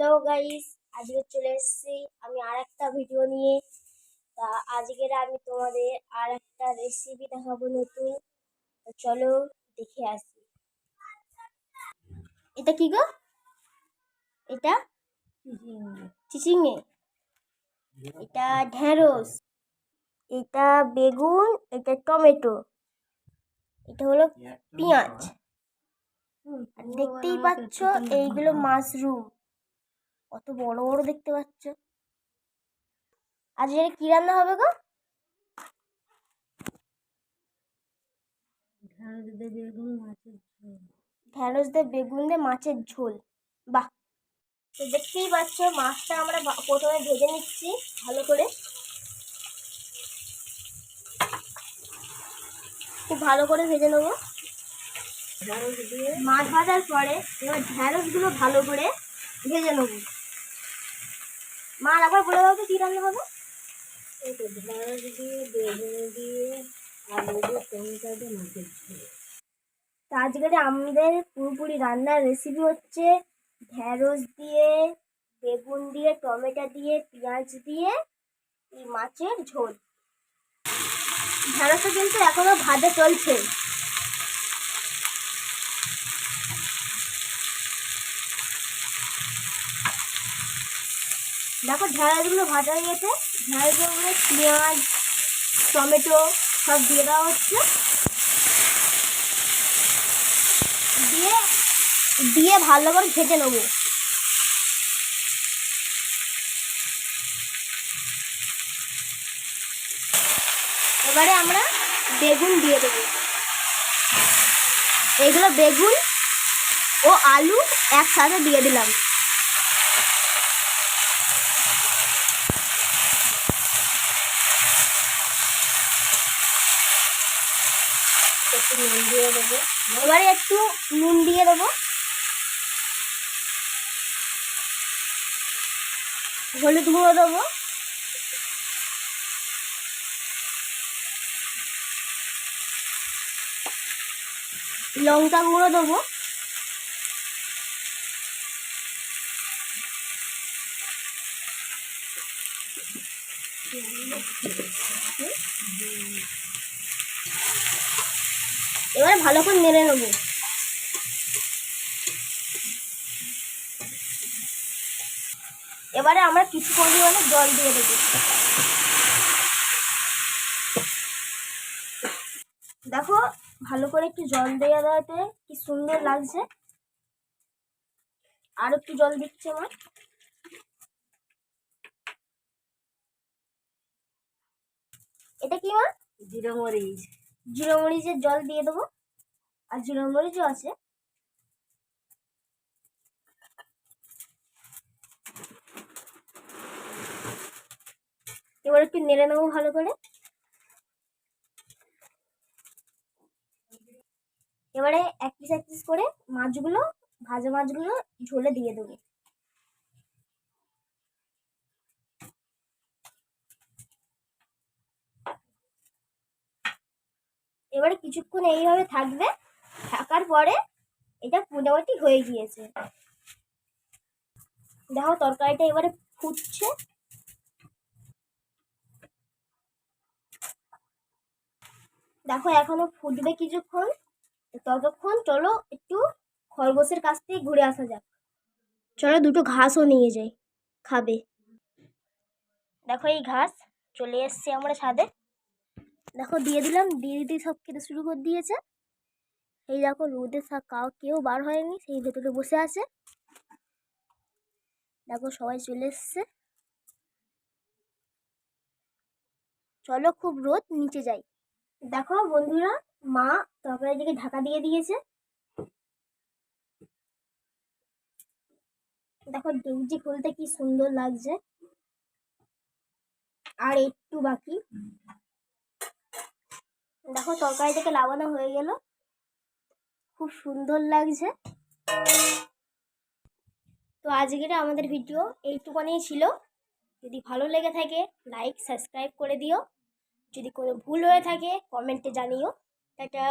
Hello guys, আজকে চলে এসেছি আমি আর একটা ভিডিও নিয়ে। তা আজকের আমি তোমাদের আর একটা রেসিপি দেখাবো নতুন। তো চলো দেখে আসি। এটা কি গো? এটা চিচিঙে, এটা ঢেঁড়স, এটা বেগুন, এটা টমেটো, এটা হলো পেঁয়াজ। আর দেখতেই পাচ্ছ এইগুলো মাশরুম, কত বড় বড় দেখতে পাচ্ছ। আজকে কি রান্না হবে গো? ঢেঁড়স দিয়ে বেগুন দিয়ে মাছের ঝোল। বাহ! তো দেখতেই পাচ্ছ মাছটা আমরা প্রথমে ভেজে নিচ্ছি ভালো করে, খুব ভালো করে ভেজে নেবো। মাছ ভাজার পরে এবার ঢেঁড়সগুলো ভালো করে ভেজে নেবো। মা আবার বলে দাও তো কি রান্না হবে? এই তো ঢেঁড়স দিয়ে বেগুন দিয়ে আলু দিয়ে টমেটো দিয়ে মাছের ঝোল। তো আজকের আমাদের পুরোপুরি রান্নার রেসিপি হচ্ছে ঢেঁড়স দিয়ে, বেগুন দিয়ে, টমেটো দিয়ে, পেঁয়াজ দিয়ে এই মাছের ঝোল। ঢেঁড়সটা কিন্তু এখনো ভাজা চলছে। দেখো ঢেঁড়সগুলো ভাজা হয়ে গেছে। ঢেঁড়সগুলো পেঁয়াজ, টমেটো সব দিয়ে দেওয়া হচ্ছে, দিয়ে দিয়ে ভালো করে ভেজে নেবো। এবারে আমরা বেগুন দিয়ে দেবো। এগুলো বেগুন ও আলু একসাথে দিয়ে দিলাম। একটু নুন দিয়ে দেবো। এবারে একটু নুন দিয়ে দেবো, হলুদ গুঁড়ো দেবো, লঙ্কা গুঁড়ো দেবো, এবারে ভালো করে নেড়ে নেবো। এবারে আমরা কিছু পরিমাণে জল দিয়ে দেবো। দেখো ভালো করে একটু জল দেওয়া দেওয়াতে কি সুন্দর লাগছে। আর একটু জল দিচ্ছে আমার। এটা কি মা? জিরা মরিচ। জিরা মরিচের জল দিয়ে দেবো। আর জিরা মরিচও আছে। এবার একটু নেড়ে নেবো ভালো করে। এবারে এক পিস করে মাছগুলো, ভাজা মাছগুলো ঝোলে দিয়ে দেবো। এবারে কিছুক্ষণ এইভাবে থাকবে, থাকার পরে এটা মোটামুটি হয়ে গিয়েছে। দেখো তরকারিটা এবারে ফুটছে। দেখো এখনো ফুটবে কিছুক্ষণ, ততক্ষণ চলো একটু খরগোশের কাছ থেকে ঘুরে আসা যাক। চলো দুটো ঘাসও নিয়ে যাই, খাবে। দেখো এই ঘাস চলে এসছে আমরা ছাদে। দেখো দিয়ে দিলাম, দিয়ে দিতে সব খেতে শুরু করে দিয়েছে। এই দেখো রোদে কেউ বার হয়নি, সেই ভেতরে বসে আছে। দেখো সবাই চলে এসছে। চলো খুব রোদ, নিচে যাই। দেখো বন্ধুরা, মা তরকারি দিকে ঢাকা দিয়ে দিয়েছে। দেখো ডেকচি খুলতে কি সুন্দর লাগছে। আর একটু বাকি। দেখো তরকারি থেকে লাগানো হয়ে গেল, খুব সুন্দর লাগছে। তো আজকের আমাদের ভিডিও এইটুকুনি ছিল। যদি ভালো লেগে থাকে লাইক সাবস্ক্রাইব করে দিও। যদি কোনো ভুল হয়ে থাকে কমেন্টে জানিও। টাটা।